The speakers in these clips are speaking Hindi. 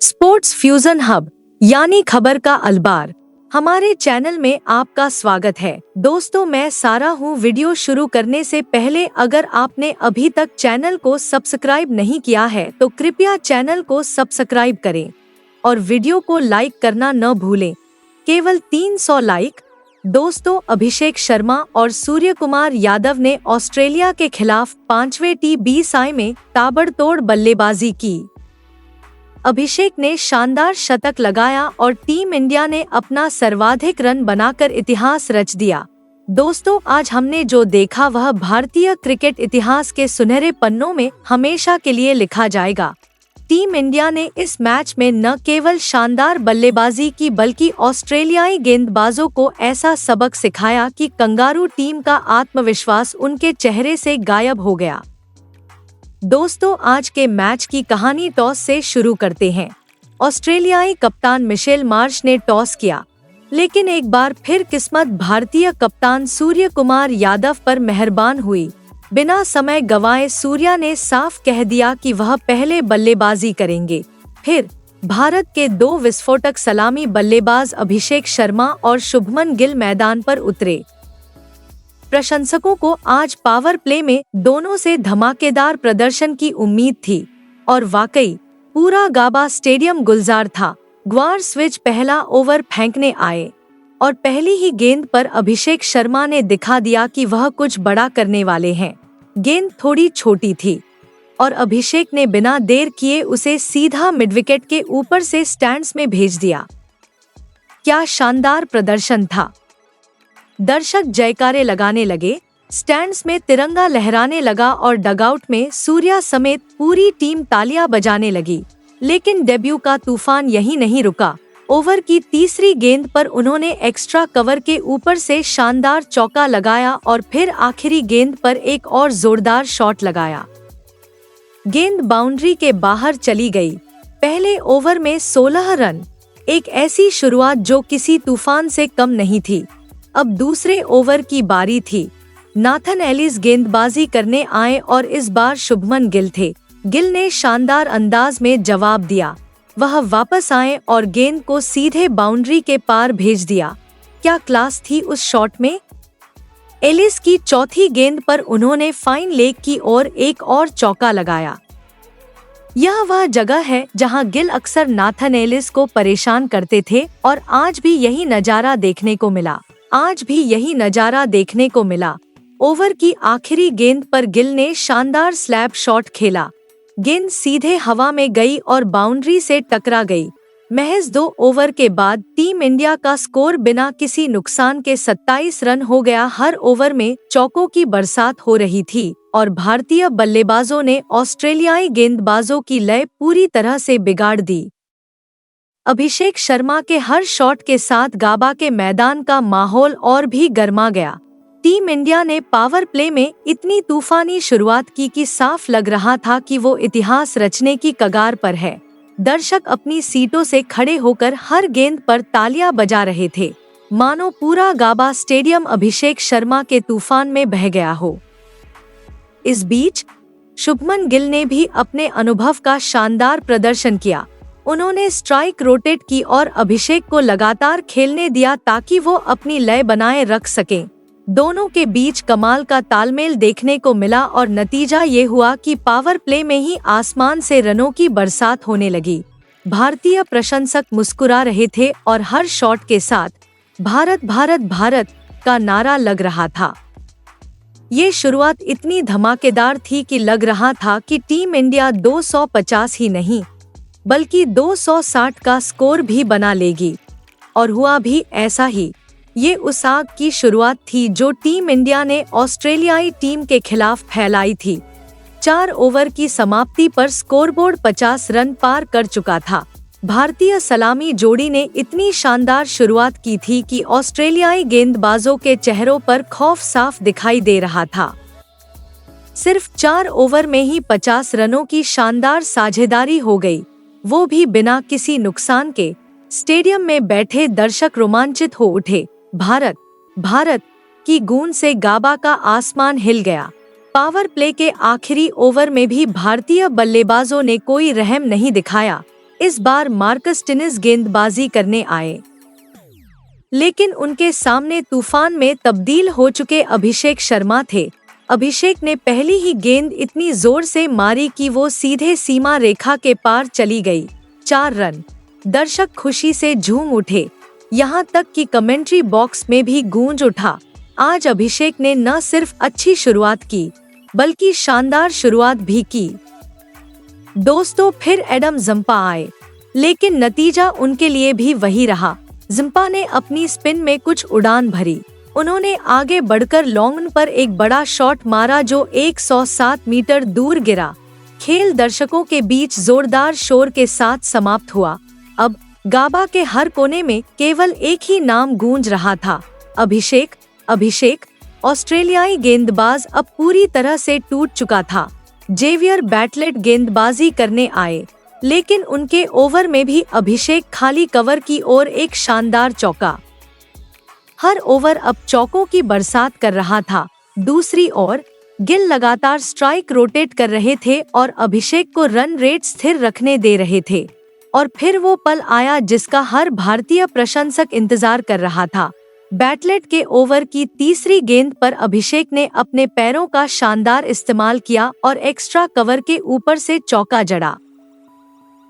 स्पोर्ट्स फ्यूजन हब यानी खबर का अलबार हमारे चैनल में आपका स्वागत है। दोस्तों, मैं सारा हूँ। वीडियो शुरू करने से पहले अगर आपने अभी तक चैनल को सब्सक्राइब नहीं किया है तो कृपया चैनल को सब्सक्राइब करें और वीडियो को लाइक करना न भूलें। केवल 300 लाइक। दोस्तों, अभिषेक शर्मा और सूर्य कुमार यादव ने ऑस्ट्रेलिया के खिलाफ 5वें T20 में ताबड़तोड़ बल्लेबाजी की। अभिषेक ने शानदार शतक लगाया और टीम इंडिया ने अपना सर्वाधिक रन बनाकर इतिहास रच दिया। दोस्तों, आज हमने जो देखा वह भारतीय क्रिकेट इतिहास के सुनहरे पन्नों में हमेशा के लिए लिखा जाएगा। टीम इंडिया ने इस मैच में न केवल शानदार बल्लेबाजी की बल्कि ऑस्ट्रेलियाई गेंदबाजों को ऐसा सबक सिखाया कि कंगारू टीम का आत्मविश्वास उनके चेहरे से गायब हो गया। दोस्तों, आज के मैच की कहानी टॉस से शुरू करते हैं। ऑस्ट्रेलियाई कप्तान मिशेल मार्श ने टॉस किया, लेकिन एक बार फिर किस्मत भारतीय कप्तान सूर्य कुमार यादव पर मेहरबान हुई। बिना समय गंवाए सूर्या ने साफ कह दिया कि वह पहले बल्लेबाजी करेंगे। फिर भारत के 2 विस्फोटक सलामी बल्लेबाज अभिषेक शर्मा और शुभमन गिल मैदान पर उतरे। प्रशंसकों को आज पावर प्ले में दोनों से धमाकेदार प्रदर्शन की उम्मीद थी और वाकई पूरा गाबा स्टेडियम गुलजार था। ग्वार स्विच पहला ओवर फेंकने आए और पहली ही गेंद पर अभिषेक शर्मा ने दिखा दिया कि वह कुछ बड़ा करने वाले हैं। गेंद थोड़ी छोटी थी और अभिषेक ने बिना देर किए उसे सीधा मिडविकेट के ऊपर से स्टैंड्स में भेज दिया। क्या शानदार प्रदर्शन था! दर्शक जयकारे लगाने लगे, स्टैंड्स में तिरंगा लहराने लगा और डगआउट में सूर्या समेत पूरी टीम तालियां बजाने लगी। लेकिन डेब्यू का तूफान यहीं नहीं रुका। ओवर की तीसरी गेंद पर उन्होंने एक्स्ट्रा कवर के ऊपर से शानदार चौका लगाया और फिर आखिरी गेंद पर एक और जोरदार शॉट लगाया। गेंद बाउंड्री के बाहर चली गई। पहले ओवर में 16 रन, एक ऐसी शुरुआत जो किसी तूफान से कम नहीं थी। अब दूसरे ओवर की बारी थी। नाथन एलिस गेंदबाजी करने आए और इस बार शुभमन गिल थे। गिल ने शानदार अंदाज में जवाब दिया। वह वापस आए और गेंद को सीधे बाउंड्री के पार भेज दिया। क्या क्लास थी उस शॉट में! एलिस की चौथी गेंद पर उन्होंने फाइन लेग की ओर एक और चौका लगाया। यह वह जगह है जहां गिल अक्सर नाथन एलिस को परेशान करते थे और आज भी यही नजारा देखने को मिला। ओवर की आखिरी गेंद पर गिल ने शानदार स्लैप शॉट खेला। गेंद सीधे हवा में गई और बाउंड्री से टकरा गई। महज 2 ओवर के बाद टीम इंडिया का स्कोर बिना किसी नुकसान के 27 रन हो गया। हर ओवर में चौकों की बरसात हो रही थी और भारतीय बल्लेबाजों ने ऑस्ट्रेलियाई गेंदबाजों की लय पूरी तरह से बिगाड़ दी। अभिषेक शर्मा के हर शॉट के साथ गाबा के मैदान का माहौल और भी गर्मा गया। टीम इंडिया ने पावर प्ले में इतनी तूफानी शुरुआत की कि साफ लग रहा था कि वो इतिहास रचने की कगार पर है। दर्शक अपनी सीटों से खड़े होकर हर गेंद पर तालियां बजा रहे थे, मानो पूरा गाबा स्टेडियम अभिषेक शर्मा के तूफान में बह गया हो। इस बीच शुभमन गिल ने भी अपने अनुभव का शानदार प्रदर्शन किया। उन्होंने स्ट्राइक रोटेट की और अभिषेक को लगातार खेलने दिया ताकि वो अपनी लय बनाए रख सकें। दोनों के बीच कमाल का तालमेल देखने को मिला और नतीजा ये हुआ कि पावर प्ले में ही आसमान से रनों की बरसात होने लगी। भारतीय प्रशंसक मुस्कुरा रहे थे और हर शॉट के साथ भारत भारत भारत का नारा लग रहा था। ये शुरुआत इतनी धमाकेदार थी कि लग रहा था कि टीम इंडिया 250 ही नहीं बल्कि 260 का स्कोर भी बना लेगी, और हुआ भी ऐसा ही। ये उस आग की शुरुआत थी जो टीम इंडिया ने ऑस्ट्रेलियाई टीम के खिलाफ फैलाई थी। 4 ओवर की समाप्ति पर स्कोरबोर्ड 50 रन पार कर चुका था। भारतीय सलामी जोड़ी ने इतनी शानदार शुरुआत की थी कि ऑस्ट्रेलियाई गेंदबाजों के चेहरों पर खौफ साफ दिखाई दे रहा था। सिर्फ 4 ओवर में ही 50 रनों की शानदार साझेदारी हो गई, वो भी बिना किसी नुकसान के। स्टेडियम में बैठे दर्शक रोमांचित हो उठे। भारत भारत की गूंज से गाबा का आसमान हिल गया। पावर प्ले के आखिरी ओवर में भी भारतीय बल्लेबाजों ने कोई रहम नहीं दिखाया। इस बार मार्कस स्टोइनिस गेंदबाजी करने आए, लेकिन उनके सामने तूफान में तब्दील हो चुके अभिषेक शर्मा थे। अभिषेक ने पहली ही गेंद इतनी जोर से मारी कि वो सीधे सीमा रेखा के पार चली गई। 4 रन। दर्शक खुशी से झूम उठे, यहाँ तक कि कमेंट्री बॉक्स में भी गूंज उठा। आज अभिषेक ने न सिर्फ अच्छी शुरुआत की, बल्कि शानदार शुरुआत भी की। दोस्तों, फिर एडम जंपा आए, लेकिन नतीजा उनके लिए भी वही रहा। जंपा ने अपनी स्पिन में कुछ उड़ान भरी। उन्होंने आगे बढ़कर लॉन्ग पर एक बड़ा शॉट मारा जो 107 मीटर दूर गिरा। खेल दर्शकों के बीच जोरदार शोर के साथ समाप्त हुआ। अब गाबा के हर कोने में केवल एक ही नाम गूंज रहा था, अभिषेक। अभिषेक, ऑस्ट्रेलियाई गेंदबाज अब पूरी तरह से टूट चुका था। जेवियर बैटलेट गेंदबाजी करने आए, लेकिन उनके ओवर में भी अभिषेक खाली कवर की ओर एक शानदार चौका। हर ओवर अब चौकों की बरसात कर रहा था। दूसरी ओर गिल लगातार स्ट्राइक रोटेट कर रहे थे और अभिषेक को रन रेट स्थिर रखने दे रहे थे। और फिर वो पल आया जिसका हर भारतीय प्रशंसक इंतजार कर रहा था। बैटलेट के ओवर की तीसरी गेंद पर अभिषेक ने अपने पैरों का शानदार इस्तेमाल किया और एक्स्ट्रा कवर के ऊपर से चौका जड़ा।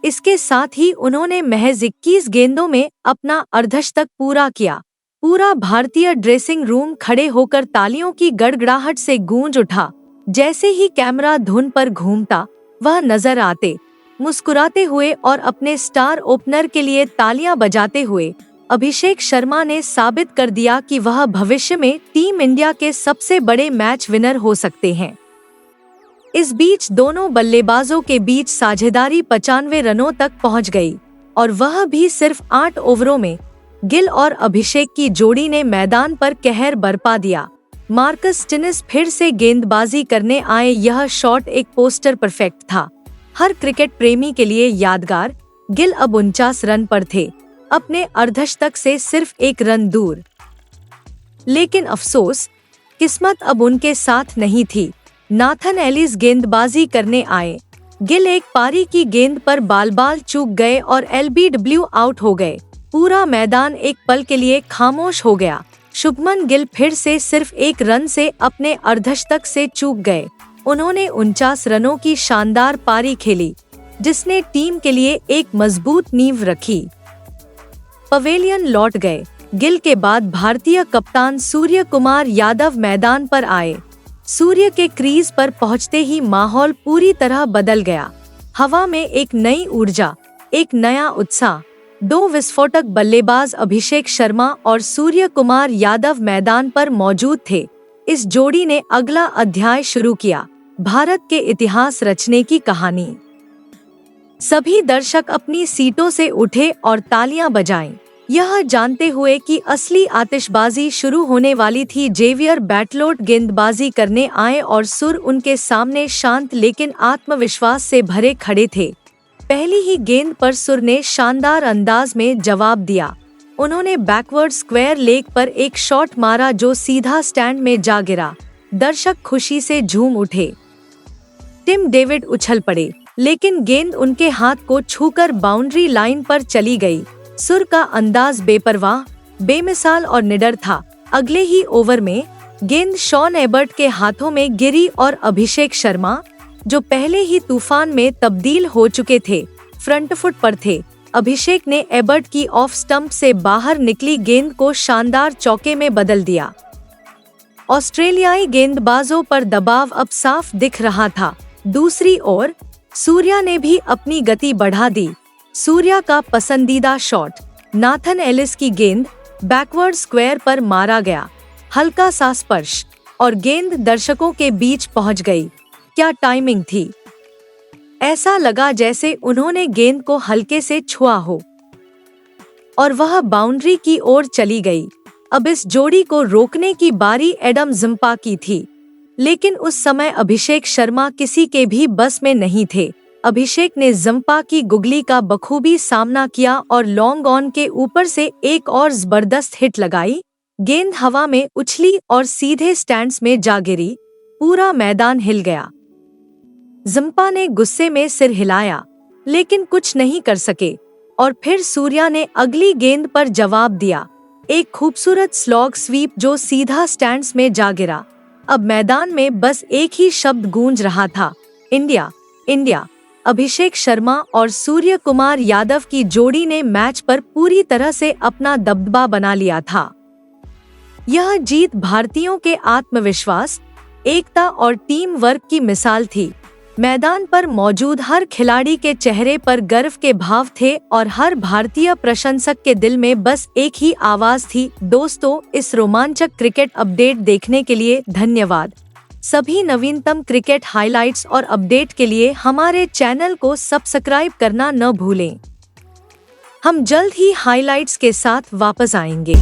इसके साथ ही उन्होंने महज 21 गेंदों में अपना अर्धशतक पूरा किया। पूरा भारतीय ड्रेसिंग रूम खड़े होकर तालियों की गड़गड़ाहट से गूंज उठा। जैसे ही कैमरा धुन पर घूमता, वह नजर आते, मुस्कुराते हुए और अपने स्टार ओपनर के लिए तालियां बजाते हुए। अभिषेक शर्मा ने साबित कर दिया कि वह भविष्य में टीम इंडिया के सबसे बड़े मैच विनर हो सकते हैं। इस बीच दोनों बल्लेबाजों के बीच साझेदारी 95 रनों तक पहुंच गई, और वह भी सिर्फ 8 ओवरों में। गिल और अभिषेक की जोड़ी ने मैदान पर कहर बरपा दिया। मार्कस स्टोइनिस फिर से गेंदबाजी करने आए। यह शॉट एक पोस्टर परफेक्ट था, हर क्रिकेट प्रेमी के लिए यादगार। गिल अब 49 रन पर थे, अपने अर्धशतक से सिर्फ 1 रन दूर। लेकिन अफसोस, किस्मत अब उनके साथ नहीं थी। नाथन एलिस गेंदबाजी करने आए। गिल एक पारी की गेंद पर बाल चूक गए और एलबीडब्ल्यू आउट हो गए। पूरा मैदान एक पल के लिए खामोश हो गया। शुभमन गिल फिर से सिर्फ 1 रन से अपने अर्धशतक से चूक गए। उन्होंने 49 रनों की शानदार पारी खेली, जिसने टीम के लिए एक मजबूत नींव रखी। पवेलियन लौट गए। गिल के बाद भारतीय कप्तान सूर्य कुमार यादव मैदान पर आए। सूर्य के क्रीज पर पहुंचते ही माहौल पूरी तरह बदल गया। हवा में एक नई ऊर्जा, एक नया उत्साह। 2 विस्फोटक बल्लेबाज अभिषेक शर्मा और सूर्य कुमार यादव मैदान पर मौजूद थे। इस जोड़ी ने अगला अध्याय शुरू किया, भारत के इतिहास रचने की कहानी। सभी दर्शक अपनी सीटों से उठे और तालियां बजाएं, यह जानते हुए कि असली आतिशबाजी शुरू होने वाली थी। जेवियर बैटलेट गेंदबाजी करने आए और सुर उनके सामने शांत लेकिन आत्मविश्वास से भरे खड़े थे। पहली ही गेंद पर सुर ने शानदार अंदाज में जवाब दिया। उन्होंने बैकवर्ड स्क्वायर लेग पर एक शॉट मारा जो सीधा स्टैंड में जा गिरा। दर्शक खुशी से झूम उठे। टिम डेविड उछल पड़े, लेकिन गेंद उनके हाथ को छूकर बाउंड्री लाइन पर चली गई। सुर का अंदाज बेपरवाह, बेमिसाल और निडर था। अगले ही ओवर में गेंद शॉन एबर्ट के हाथों में गिरी और अभिषेक शर्मा, जो पहले ही तूफान में तब्दील हो चुके थे, फ्रंट फुट पर थे। अभिषेक ने एबर्ट की ऑफ स्टंप से बाहर निकली गेंद को शानदार चौके में बदल दिया। ऑस्ट्रेलियाई गेंदबाजों पर दबाव अब साफ दिख रहा था। दूसरी ओर सूर्या ने भी अपनी गति बढ़ा दी। सूर्या का पसंदीदा शॉट, नाथन एलिस की गेंद, बैकवर्ड स्क्वायर पर मारा गया। हल्का सा स्पर्श और गेंद दर्शकों के बीच पहुंच गई। क्या टाइमिंग थी! ऐसा लगा जैसे उन्होंने गेंद को हल्के से छुआ हो और वह बाउंड्री की ओर चली गई। अब इस जोड़ी को रोकने की बारी एडम जंपा की थी, लेकिन उस समय अभिषेक शर्मा किसी के भी बस में नहीं थे। अभिषेक ने जंपा की गुगली का बखूबी सामना किया और लॉन्ग ऑन के ऊपर से एक और जबरदस्त हिट लगाई। गेंद हवा में उछली और सीधे स्टैंड्स में जा गिरी। पूरा मैदान हिल गया। जंपा ने गुस्से में सिर हिलाया, लेकिन कुछ नहीं कर सके। और फिर सूर्या ने अगली गेंद पर जवाब दिया, एक खूबसूरत स्लॉग स्वीप जो सीधा स्टैंड्स में जा गिरा। अब मैदान में बस एक ही शब्द गूंज रहा था, इंडिया, इंडिया। अभिषेक शर्मा और सूर्य कुमार यादव की जोड़ी ने मैच पर पूरी तरह से अपना दबदबा बना लिया था। यह जीत भारतीयों के आत्मविश्वास, एकता और टीम वर्क की मिसाल थी। मैदान पर मौजूद हर खिलाड़ी के चेहरे पर गर्व के भाव थे और हर भारतीय प्रशंसक के दिल में बस एक ही आवाज थी, दोस्तों, इस रोमांचक क्रिकेट अपडेट देखने के लिए धन्यवाद। सभी नवीनतम क्रिकेट हाइलाइट्स और अपडेट के लिए हमारे चैनल को सब्सक्राइब करना न भूलें। हम जल्द ही हाइलाइट्स के साथ वापस आएंगे।